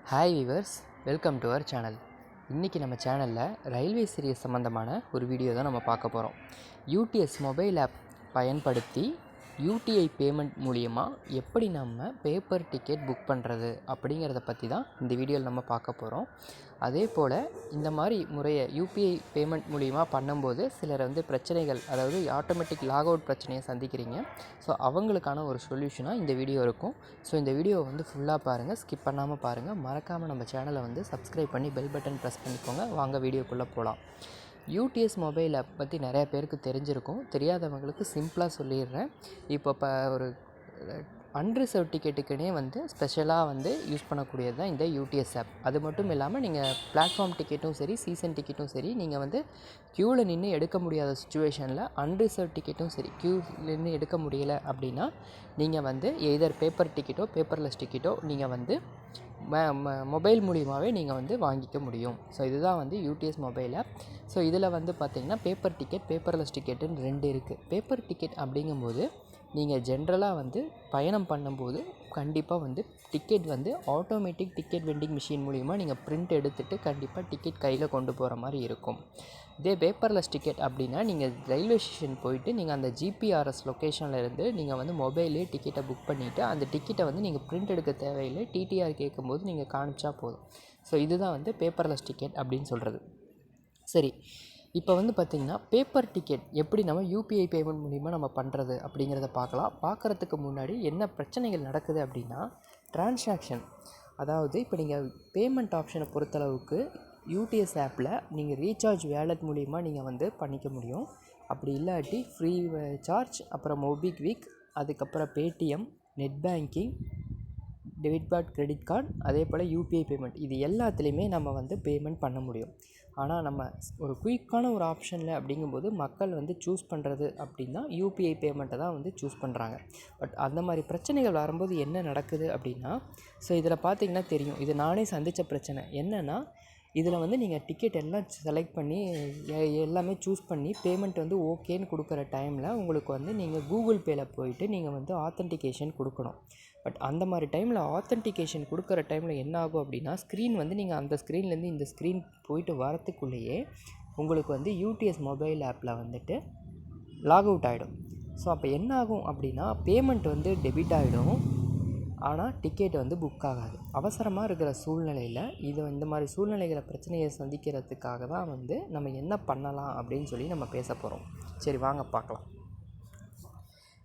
Hi viewers, welcome to our channel. இன்றைக்கி நம்ம சேனலில் ரயில்வே சீரியஸ் சம்மந்தமான ஒரு வீடியோ தான் நம்ம பார்க்க போகிறோம். யூடிஎஸ் மொபைல் ஆப் பயன்படுத்தி யூடிஐ பேமெண்ட் மூலிமா எப்படி நம்ம பேப்பர் டிக்கெட் புக் பண்ணுறது அப்படிங்கிறத பற்றி தான் இந்த வீடியோவில் நம்ம பார்க்க போகிறோம். அதே போல் இந்த மாதிரி முறையை யூபிஐ பேமெண்ட் மூலிமா பண்ணும்போது சிலர் பிரச்சனைகள், அதாவது ஆட்டோமேட்டிக் லாக் அவுட் பிரச்சனையை சந்திக்கிறீங்க. ஸோ அவங்களுக்கான ஒரு சொல்யூஷனாக இந்த வீடியோ இருக்கும். ஸோ இந்த வீடியோவை ஃபுல்லாக பாருங்கள், ஸ்கிப் பண்ணாமல் பாருங்கள். மறக்காமல் நம்ம சேனலை சப்ஸ்கிரைப் பண்ணி பெல் பட்டன் ப்ரெஸ் பண்ணிக்கோங்க. வாங்க வீடியோக்குள்ளே போகலாம். யூடிஎஸ் மொபைல் ஆப் பற்றி நிறையா பேருக்கு தெரிஞ்சிருக்கும். தெரியாதவங்களுக்கு சிம்பிளாக சொல்லிடுறேன். இப்போ ஒரு அன்ரிசர்வ் டிக்கெட்டுக்குனே ஸ்பெஷலாக யூஸ் பண்ணக்கூடியது தான் இந்த யூடிஎஸ் ஆப். அது மட்டும் இல்லாமல் நீங்கள் பிளாட்ஃபார்ம் டிக்கெட்டும் சரி, சீசன் டிக்கெட்டும் சரி, நீங்கள் க்யூவில் நின்று எடுக்க முடியாத சுச்சுவேஷனில் அன்ரிசர்வ் டிக்கெட்டும் சரி, க்யூவில் நின்று எடுக்க முடியலை அப்படின்னா நீங்கள் எய்தர் பேப்பர் டிக்கெட்டோ பேப்பர்லெஸ் டிக்கெட்டோ நீங்கள் மொபைல் மூலியமாகவே நீங்கள் வாங்கிக்க முடியும். ஸோ இதுதான் யூடிஎஸ் மொபைல் ஆப். ஸோ இதில் பார்த்திங்கன்னா பேப்பர் டிக்கெட், பேப்பர்லெஸ் டிக்கெட்டுன்னு 2 இருக்குது. பேப்பர் டிக்கெட் அப்படிங்கும்போது நீங்கள் ஜென்ரலாக பயணம் பண்ணும்போது கண்டிப்பாக ticket automatic ticket vending machine மூலிமா நீங்கள் பிரிண்ட் எடுத்துகிட்டு கண்டிப்பாக டிக்கெட் கையில் கொண்டு போகிற மாதிரி இருக்கும். இதே பேப்பர்லெஸ் டிக்கெட் அப்படின்னா நீங்கள் ரயில்வே ஸ்டேஷன் போயிட்டு நீங்கள் அந்த ஜிபிஆர்எஸ் லொக்கேஷனில் இருந்து நீங்கள் மொபைல்லே டிக்கெட்டை புக் பண்ணிவிட்டு அந்த டிக்கெட்டை நீங்கள் பிரிண்ட் எடுக்க தேவையில்லை. டிடிஆர் கேட்கும்போது நீங்கள் காமிச்சா போதும். ஸோ இதுதான் பேப்பர்லெஸ் டிக்கெட் அப்படின்னு சொல்கிறது. சரி, இப்போ பார்த்திங்கன்னா பேப்பர் டிக்கெட் எப்படி நம்ம யூபிஐ பேமெண்ட் மூலிமா நம்ம பண்ணுறது அப்படிங்கிறத பார்க்கலாம். பார்க்குறதுக்கு முன்னாடி என்ன பிரச்சனைகள் நடக்குது அப்படின்னா, ட்ரான்சாக்ஷன், அதாவது இப்போ நீங்கள் பேமெண்ட் ஆப்ஷனை பொறுத்தளவுக்கு யூடிஎஸ் ஆப்பில் நீங்கள் ரீசார்ஜ் வேலட் மூலிமா நீங்கள் பண்ணிக்க முடியும். அப்படி இல்லாட்டி ஃப்ரீ சார்ஜ், அப்புறம் மோபிக்விக், அதுக்கப்புறம் Paytm, net banking, debit card, credit card, அதே போல் யூபிஐ பேமெண்ட், இது எல்லாத்துலேயுமே நம்ம பேமெண்ட் பண்ண முடியும். ஆனால் நம்ம ஒரு குயிக்கான ஒரு ஆப்ஷனில் அப்படிங்கும்போது மக்கள் சூஸ் பண்ணுறது அப்படின்னா யூபிஐ பேமெண்ட்டை தான் சூஸ் பண்ணுறாங்க. பட் அந்த மாதிரி பிரச்சனைகள் வரும்போது என்ன நடக்குது அப்படின்னா, ஸோ இதில் பார்த்திங்கன்னா தெரியும், இது நானே சந்தித்த பிரச்சனை என்னென்னா, இதில் நீங்கள் டிக்கெட் எல்லாம் செலக்ட் பண்ணி எல்லாமே சூஸ் பண்ணி பேமெண்ட் ஓகேன்னு கொடுக்குற டைமில் உங்களுக்கு நீங்கள் கூகுள் பேயில் போயிட்டு நீங்கள் ஆத்தென்டிகேஷன் கொடுக்கணும். பட் அந்த மாதிரி டைமில் ஆத்தென்டிகேஷன் கொடுக்குற டைமில் என்ன ஆகும் அப்படின்னா, ஸ்க்ரீன் நீங்கள் அந்த ஸ்க்ரீன்லேருந்து இந்த ஸ்க்ரீன் போயிட்டு வரத்துக்குள்ளேயே உங்களுக்கு யூடிஎஸ் மொபைல் ஆப்பில் லாக் அவுட் ஆகிடும். ஸோ அப்போ என்ன ஆகும் அப்படின்னா, பேமெண்ட் டெபிட் ஆகிடும், ஆனால் டிக்கெட் புக் ஆகாது. அவசரமாக இருக்கிற சூழ்நிலையில் இந்த மாதிரி சூழ்நிலைகளை பிரச்சனையை சந்திக்கிறதுக்காக தான் நம்ம என்ன பண்ணலாம் அப்படின்னு சொல்லி நம்ம பேச போகிறோம். சரி, வாங்க பார்க்கலாம்.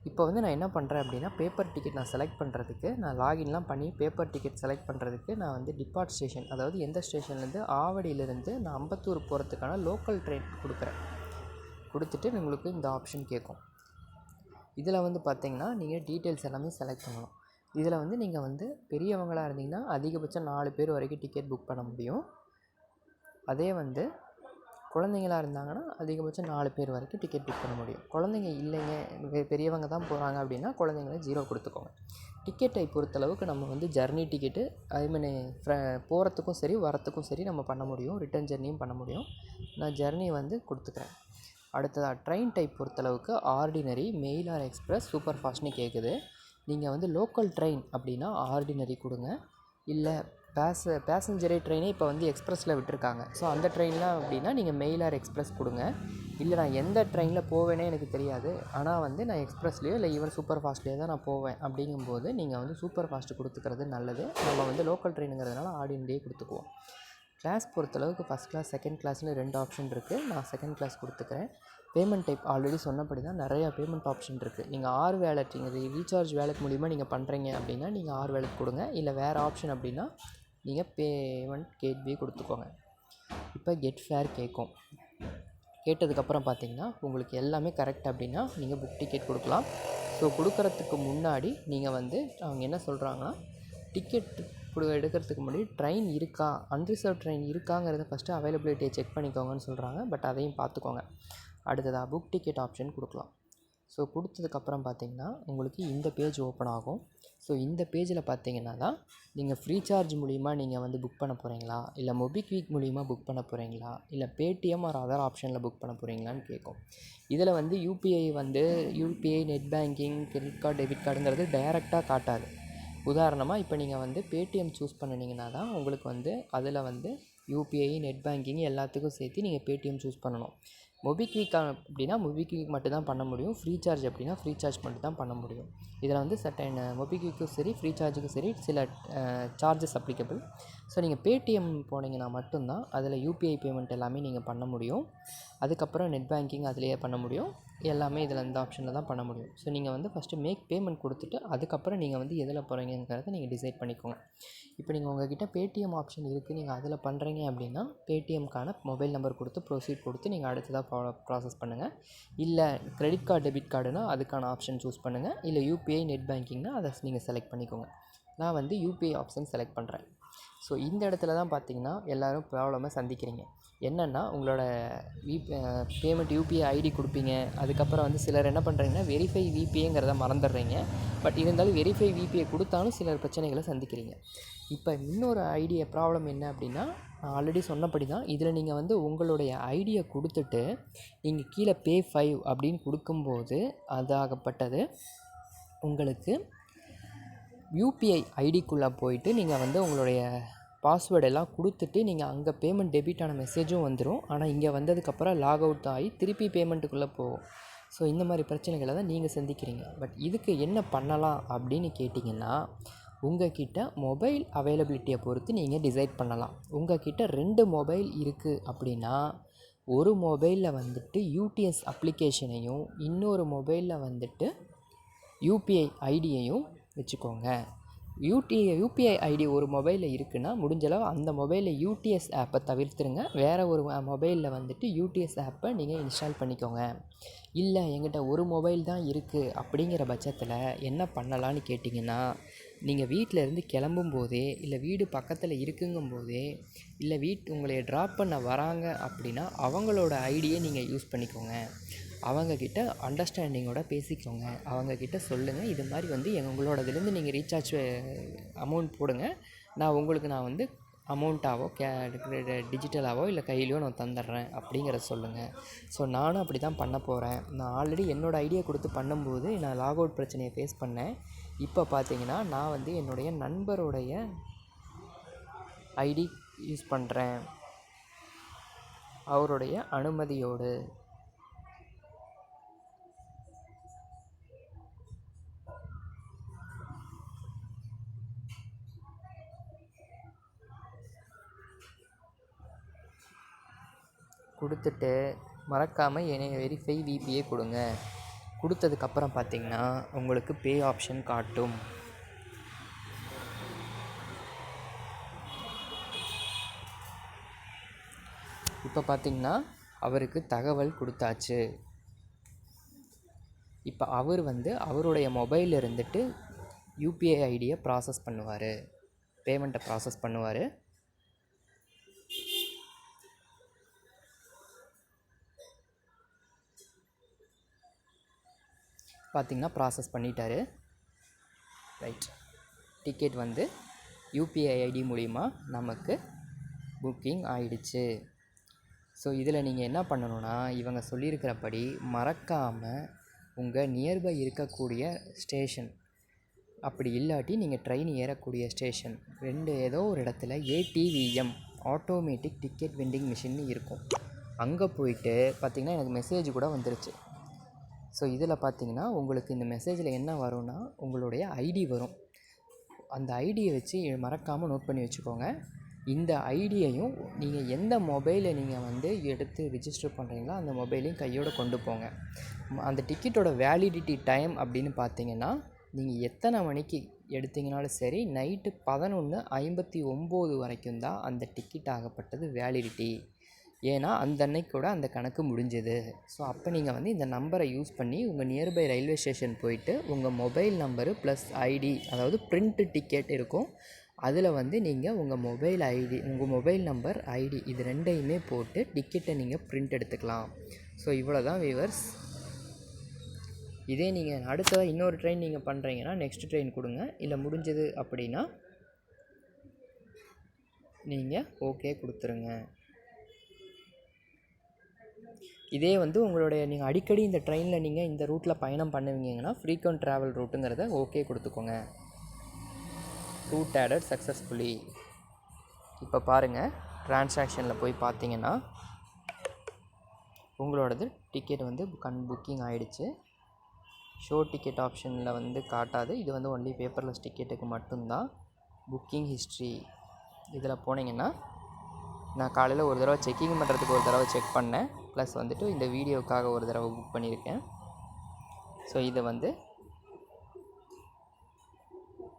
இப்போ நான் என்ன பண்ணுறேன் அப்படின்னா, பேப்பர் டிக்கெட் நான் செலக்ட் பண்ணுறதுக்கு நான் லாகின்லாம் பண்ணி பேப்பர் டிக்கெட் செலக்ட் பண்ணுறதுக்கு நான் டிபார்ட் ஸ்டேஷன், அதாவது எந்த ஸ்டேஷன்லேருந்து, ஆவடியிலேருந்து நான் அம்பத்தூர் போகிறதுக்கான லோக்கல் ட்ரெயின் கொடுக்குறேன். கொடுத்துட்டு உங்களுக்கு இந்த ஆப்ஷன் கேட்கும். இதில் பார்த்திங்கன்னா நீங்கள் டீட்டெயில்ஸ் எல்லாமே செலக்ட் பண்ணணும். இதில் நீங்கள் பெரியவங்களாக இருந்தீங்கன்னா அதிகபட்சம் 4 பேர் வரைக்கும் டிக்கெட் புக் பண்ண முடியும். அதே குழந்தைங்களாக இருந்தாங்கன்னா அதிகபட்சம் 4 பேர் வரைக்கும் டிக்கெட் புக் பண்ண முடியும். குழந்தைங்க இல்லைங்க, பெரியவங்க தான் போகிறாங்க அப்படின்னா குழந்தைங்கள 0 கொடுத்துக்கோங்க. டிக்கெட்டை பொறுத்தளவுக்கு நம்ம ஜர்னி டிக்கெட்டு, போகிறதுக்கும் சரி வரத்துக்கும் சரி நம்ம பண்ண முடியும். ரிட்டன் ஜர்னியும் பண்ண முடியும். நான் ஜர்னி கொடுத்துக்கிறேன். அடுத்ததாக ட்ரெயின் டைப் பொறுத்தளவுக்கு ordinary, mail or express, super ஃபாஸ்ட்னு கேட்குது. நீங்கள் லோக்கல் ட்ரெயின் அப்படின்னா ஆர்டினரி கொடுங்க. இல்லை பேசஞ்சரே ட்ரெயினே இப்போ எக்ஸ்பிரஸில் விட்டுருக்காங்க. ஸோ அந்த ட்ரெயினில் அப்படின்னா நீங்கள் மெயில் ஆர் எக்ஸ்பிரஸ் கொடுங்க. இல்லை நான் எந்த ட்ரெயினில் போவேனே எனக்கு தெரியாது, ஆனால் நான் எக்ஸ்பிரஸ்லேயோ இல்லை ஈவன் சூப்பர் ஃபாஸ்ட்லேயோ தான் நான் போவேன் அப்படிங்கும்போது நீங்கள் சூப்பர் ஃபாஸ்ட்டு கொடுத்துக்கிறது நல்லது. நம்ம லோக்கல் ட்ரெயினுங்கிறதுனால ஆர்டினரியே கொடுத்துக்குவோம். கிளாஸ் பொறுத்தளவுக்கு ஃபஸ்ட் கிளாஸ், செகண்ட் கிளாஸ்னு 2 ஆப்ஷன் இருக்குது. நான் செகண்ட் கிளாஸ் கொடுத்துக்கிறேன். பேமெண்ட் டைப் ஆல்ரெடி சொன்னபடி தான் நிறையா பேமெண்ட் ஆப்ஷன் இருக்குது. நீங்கள் ஆர் வேலட், நீங்கள் ரீசார்ஜ் வேலட் மூலிமா நீங்கள் பண்ணுறீங்க அப்படின்னா நீங்கள் ஆர் வேலட் கொடுங்க. இல்லை வேறு ஆப்ஷன் அப்படின்னா நீங்கள் பேமெண்ட் கேட்வே கொடுத்துக்கோங்க. இப்போ கெட் ஃபேர் கேட்கும். கேட்டதுக்கப்புறம் பார்த்தீங்கன்னா உங்களுக்கு எல்லாமே கரெக்ட் அப்படின்னா நீங்கள் புக் டிக்கெட் கொடுக்கலாம். ஸோ கொடுக்குறதுக்கு முன்னாடி நீங்கள் அவங்க என்ன சொல்கிறாங்கன்னா, டிக்கெட் எடுக்கிறதுக்கு முன்னாடி ட்ரெயின் இருக்கா, அன்ரிசர்வ் ட்ரெயின் இருக்காங்கிறத ஃபஸ்ட்டு அவைலபிலிட்டியை செக் பண்ணிக்கோங்கன்னு சொல்கிறாங்க. பட் அதையும் பார்த்துக்கோங்க. அடுத்ததாக புக் டிக்கெட் ஆப்ஷன் கொடுக்கலாம். ஸோ கொடுத்ததுக்கப்புறம் பார்த்திங்கன்னா உங்களுக்கு இந்த பேஜ் ஓப்பன் ஆகும். ஸோ இந்த பேஜில் பார்த்தீங்கன்னா தான் நீங்கள் ஃப்ரீ சார்ஜ் மூலிமா நீங்கள் புக் பண்ண போகிறீங்களா, இல்லை மொபிக்விக் மூலிமா புக் பண்ண போகிறீங்களா, இல்லை பேடிஎம் ஆர் அதர் ஆப்ஷனில் புக் பண்ண போகிறீங்களான்னு கேட்கும். இதில் UPI UPI, net banking, credit card, debit கார்டுங்கிறது டைரெக்டாக காட்டாது. உதாரணமாக இப்போ நீங்கள் வந்து பேடிஎம் சூஸ் பண்ணினீங்கன்னா தான் உங்களுக்கு வந்து அதில் வந்து யூபிஐ, நெட் பேங்கிங் எல்லாத்துக்கும் சேர்த்து நீங்கள் பேடிஎம் சூஸ் பண்ணணும். மொபிக்விக் அப்படின்னா மொபிக்விக் மட்டும் தான் பண்ண முடியும். ஃப்ரீ சார்ஜ் அப்படின்னா ஃப்ரீ சார்ஜ் மட்டும் தான் பண்ண முடியும். இதில் வந்து சர்டைன் மொபிக்விக்கும் சரி ஃப்ரீ சார்ஜுக்கும் சரி சில சார்ஜஸ் அப்ளிகபிள். ஸோ நீங்கள் பேடிஎம் போனீங்கன்னா மட்டும்தான் அதில் யூபிஐ பேமெண்ட் எல்லாமே நீங்கள் பண்ண முடியும். அதுக்கப்புறம் நெட் பேங்கிங் அதிலேயே பண்ண முடியும். எல்லாமே இதில் இந்த ஆப்ஷனில் தான் பண்ண முடியும். ஸோ நீங்கள் வந்து ஃபஸ்ட்டு மேக் பேமெண்ட் கொடுத்துட்டு அதுக்கப்புறம் நீங்கள் வந்து எதில் போகிறீங்கிறத நீங்கள் டிசைட் பண்ணிக்கோங்க. இப்போ நீங்கள் உங்கள்கிட்ட பேடிஎம் ஆப்ஷன் இருக்குது, நீங்கள் அதில் பண்ணுறீங்க அப்படின்னா பேடிஎம்க்கான மொபைல் நம்பர் கொடுத்து ப்ரொசீட் கொடுத்து நீங்கள் அடுத்ததாக ப்ராசஸ் பண்ணுங்கள். இல்லை கிரெடிட் கார்டு, டெபிட் கார்டுனா அதுக்கான ஆப்ஷன் சூஸ் பண்ணுங்கள். இல்லை யூபிஐ, நெட் பேங்கிங்னா அதை நீங்கள் செலக்ட் பண்ணிக்கோங்க. நான் வந்து யூபிஐ ஆப்ஷன் செலக்ட் பண்ணுறேன். ஸோ இந்த இடத்துல தான் பார்த்தீங்கன்னா எல்லோரும் ப்ராப்ளமை சந்திக்கிறீங்க. என்னென்னா உங்களோட பேமெண்ட் யூபிஐ ஐடி கொடுப்பீங்க. அதுக்கப்புறம் வந்து சிலர் என்ன பண்ணுறீங்கன்னா வெரிஃபை விபிஐங்கிறத மறந்துடுறீங்க. பட் இருந்தாலும் வெரிஃபை விபிஐ கொடுத்தாலும் சிலர் பிரச்சனைகளை சந்திக்கிறீங்க. இப்போ இன்னொரு ஐடியா ப்ராப்ளம் என்ன அப்படின்னா, நான் ஆல்ரெடி சொன்னபடி தான் இதில் நீங்கள் வந்து உங்களுடைய ஐடியை கொடுத்துட்டு நீங்கள் கீழே பே 5 அப்படின்னு கொடுக்கும்போது அதாகப்பட்டது உங்களுக்கு யூபிஐ ஐடிக்குள்ளே போயிட்டு நீங்கள் வந்து உங்களுடைய பாஸ்வேர்டு எல்லாம் கொடுத்துட்டு நீங்கள் அங்கே பேமெண்ட் டெபிட் ஆன மெசேஜும் வந்துடும். ஆனால் இங்கே வந்ததுக்கப்புறம் லாக் அவுட் ஆகி திருப்பி பேமெண்ட்டுக்குள்ளே போகும். ஸோ இந்த மாதிரி பிரச்சனைகளை தான் நீங்கள் சந்திக்கிறீங்க. பட் இதுக்கு என்ன பண்ணலாம் அப்படின்னு கேட்டிங்கன்னா, உங்கள் கிட்ட மொபைல் அவைலபிலிட்டியை பொறுத்து நீங்கள் டிசைட் பண்ணலாம். உங்கள் கிட்ட 2 மொபைல் இருக்குது அப்படின்னா ஒரு மொபைலில் வந்துட்டு யூடிஎஸ் அப்ளிகேஷனையும் இன்னொரு மொபைலில் வந்துட்டு யூபிஐ ஐடியையும் வச்சுக்கோங்க. யூபிஐ ஐடி ஒரு மொபைலில் இருக்குன்னா முடிஞ்சளவு அந்த மொபைலில் யூடிஎஸ் ஆப்பை தவிர்த்துருங்க. வேறு ஒரு மொபைலில் வந்துட்டு யூடிஎஸ் ஆப்பை நீங்கள் இன்ஸ்டால் பண்ணிக்கோங்க. இல்லை என்கிட்ட ஒரு மொபைல் தான் இருக்குது அப்படிங்கிற பட்சத்தில் என்ன பண்ணலான்னு கேட்டிங்கன்னா, நீங்கள் வீட்டிலேருந்து கிளம்பும் போதே இல்லை வீடு பக்கத்தில் இருக்குங்கும்போதே இல்லை உங்களை ட்ராப் பண்ண வராங்க அப்படின்னா அவங்களோட ஐடியை நீங்கள் யூஸ் பண்ணிக்கோங்க. அவங்கக்கிட்ட அண்டர்ஸ்டாண்டிங்கோட பேசிக்கோங்க. அவங்கக்கிட்ட சொல்லுங்கள், இது மாதிரி வந்து உங்களோடதுலேருந்து நீங்கள் ரீசார்ஜ் அமௌண்ட் போடுங்க, நான் வந்து அமௌண்ட்டாவோ டிஜிட்டலாவோ இல்லை கையிலையோ நான் தந்துடுறேன் அப்படிங்கிறத சொல்லுங்கள். ஸோ நானும் அப்படி தான் பண்ண போகிறேன். நான் ஆல்ரெடி என்னோடய ஐடியா கொடுத்து பண்ணும்போது நான் லாக் அவுட் பிரச்சனையை ஃபேஸ் பண்ணேன். இப்போ பார்த்தீங்கன்னா நான் வந்து என்னுடைய நண்பருடைய ஐடி யூஸ் பண்ணுறேன், அவருடைய அனுமதியோடு. கொடுத்துட்டு மறக்காமல் என்னை வெரிஃபை விபிஐ கொடுங்க. கொடுத்ததுக்கப்புறம் பார்த்தீங்கன்னா உங்களுக்கு பே ஆப்ஷன் காட்டும். இப்போ பார்த்தீங்கன்னா அவருக்கு தகவல் கொடுத்தாச்சு. இப்போ அவர் வந்து அவருடைய மொபைலில் இருந்துட்டு யூபிஐ ஐடியை ப்ராசஸ் பண்ணுவார், பேமெண்ட்டை ப்ராசஸ் பண்ணுவார். பார்த்திங்கன்னா ப்ராசஸ் பண்ணிட்டாரு. ரைட், டிக்கெட் வந்து யூபிஐ ஐடி மூலிமா நமக்கு புக்கிங் ஆயிடுச்சு. ஸோ இதில் நீங்கள் என்ன பண்ணணுன்னா, இவங்க சொல்லியிருக்கிறபடி மறக்காமல் உங்கள் நியர்பை இருக்கக்கூடிய ஸ்டேஷன், அப்படி இல்லாட்டி நீங்கள் ட்ரெயின் ஏறக்கூடிய ஸ்டேஷன் ஏதோ ஒரு இடத்துல ஏடிவிஎம் ஆட்டோமேட்டிக் டிக்கெட் வெண்டிங் மிஷின்னு இருக்கும். அங்கே போயிட்டு பார்த்திங்கன்னா எனக்கு மெசேஜ் கூட வந்துருச்சு. ஸோ இதில் பார்த்தீங்கன்னா உங்களுக்கு இந்த மெசேஜில் என்ன வரும்னா உங்களுடைய ஐடி வரும். அந்த ஐடியை வச்சு மறக்காமல் நோட் பண்ணி வச்சுக்கோங்க. இந்த ஐடியையும் நீங்கள் எந்த மொபைலை நீங்கள் வந்து எடுத்து ரிஜிஸ்டர் பண்ணுறீங்களோ அந்த மொபைலையும் கையோடு கொண்டு போங்க. அந்த டிக்கெட்டோட வேலிடிட்டி டைம் அப்படின்னு பார்த்தீங்கன்னா நீங்கள் எத்தனை மணிக்கு எடுத்தீங்கனாலும் சரி, நைட்டு 11:59 வரைக்கும் தான் அந்த டிக்கெட் ஆகப்பட்டது வேலிடிட்டி. ஏன்னா அந்த அன்னைக்கூட அந்த கணக்கு முடிஞ்சது. ஸோ அப்போ நீங்கள் வந்து இந்த நம்பரை யூஸ் பண்ணி உங்கள் நியர்பை ரயில்வே ஸ்டேஷன் போயிட்டு உங்கள் மொபைல் நம்பரு ப்ளஸ் ஐடி, அதாவது பிரிண்ட்டு டிக்கெட் இருக்கும், அதில் வந்து நீங்கள் உங்கள் மொபைல் ஐடி, உங்கள் மொபைல் நம்பர், ஐடி இது ரெண்டையுமே போட்டு டிக்கெட்டை நீங்கள் பிரிண்ட் எடுத்துக்கலாம். ஸோ இவ்வளோ தான் வியூவர்ஸ். இதே நீங்கள் அடுத்ததாக இன்னொரு ட்ரெயின் நீங்கள் பண்ணுறீங்கன்னா நெக்ஸ்ட் ட்ரெயின் கொடுங்க. இல்லை முடிஞ்சது அப்படின்னா நீங்கள் ஓகே கொடுத்துருங்க. இதே வந்து உங்களுடைய நீங்கள் அடிக்கடி இந்த ட்ரெயினில் நீங்கள் இந்த ரூட்டில் பயணம் பண்ணுவீங்கன்னா ஃப்ரீக்வெண்ட் ட்ராவல் ரூட்டுங்கிறத ஓகே கொடுத்துக்கோங்க. Route added successfully. இப்போ பாருங்கள், ட்ரான்சாக்ஷனில் போய் பார்த்தீங்கன்னா உங்களோடது டிக்கெட் வந்து புக்கிங் ஆகிடுச்சு. ஷோ டிக்கெட் ஆப்ஷனில் வந்து காட்டாது. இது வந்து ஒன்லி பேப்பர்லெஸ் டிக்கெட்டுக்கு மட்டும்தான். புக்கிங் ஹிஸ்ட்ரி இதில் போனீங்கன்னா நான் காலையில் ஒரு தடவை செக்கிங் பண்ணுறதுக்கு ஒரு தடவை செக் பண்ணேன். ப்ளஸ் வந்துட்டு இந்த வீடியோவுக்காக ஒரு தடவை புக் பண்ணியிருக்கேன். ஸோ இதை வந்து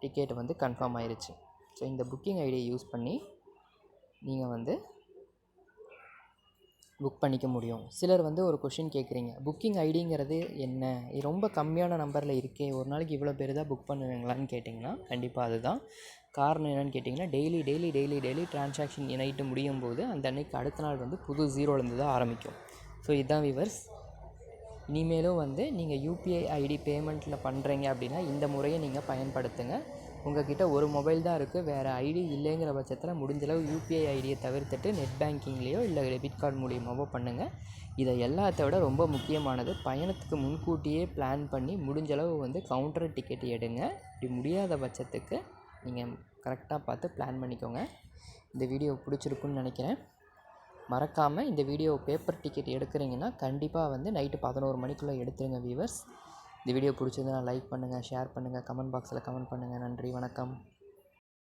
டிக்கெட் வந்து கன்ஃபார்ம் ஆயிடுச்சு. ஸோ இந்த புக்கிங் ஐடியை யூஸ் பண்ணி நீங்கள் வந்து புக் பண்ணிக்க முடியும். சிலர் வந்து ஒரு கொஷின் கேட்குறீங்க, புக்கிங் ஐடிங்கிறது என்ன, இது ரொம்ப கம்மியான நம்பரில் இருக்கே, ஒரு நாளைக்கு இவ்வளோ பேர் தான் புக் பண்ணுவீங்களான்னு கேட்டிங்கன்னா கண்டிப்பாக அதுதான் காரணம். என்னென்னு கேட்டிங்கன்னா டெய்லி ட்ரான்சாக்ஷன் நைட்டு முடியும் போது அந்த அன்னைக்கு அடுத்த நாள் வந்து புது ஜீரோலேருந்து தான் ஆரம்பிக்கும். ஸோ இதுதான் விவர்ஸ். இனிமேலும் வந்து நீங்கள் யூபிஐ ஐடி பேமெண்ட்டில் பண்ணுறீங்க அப்படின்னா இந்த முறையை நீங்கள் பயன்படுத்துங்க. உங்கள்கிட்ட ஒரு மொபைல் தான் இருக்குது, வேறு ஐடி இல்லைங்கிற பட்சத்தில் முடிஞ்சளவு யூபிஐ ஐடியை தவிர்த்துட்டு நெட் பேங்கிங்லேயோ இல்லை டெபிட் கார்டு மூலியமாகவோ பண்ணுங்கள். இதை எல்லாத்த விட ரொம்ப முக்கியமானது, பயணத்துக்கு முன்கூட்டியே பிளான் பண்ணி முடிஞ்சளவு வந்து கவுண்டர் டிக்கெட் எடுங்க. இப்படி முடியாத பட்சத்துக்கு நீங்கள் கரெக்டாக பார்த்து பிளான் பண்ணிக்கோங்க. இந்த வீடியோ பிடிச்சிருக்குன்னு நினைக்கிறேன். மறக்காமல் இந்த வீடியோ பேப்பர் டிக்கெட் எடுக்கிறீங்கன்னா கண்டிப்பாக வந்து நைட்டு 11 மணிக்குள்ளே எடுத்துருங்க வியூவர்ஸ். இந்த வீடியோ பிடிச்சிருந்தா லைக் பண்ணுங்கள், ஷேர் பண்ணுங்கள், கமெண்ட் பாக்ஸில் கமெண்ட் பண்ணுங்கள். நன்றி, வணக்கம்.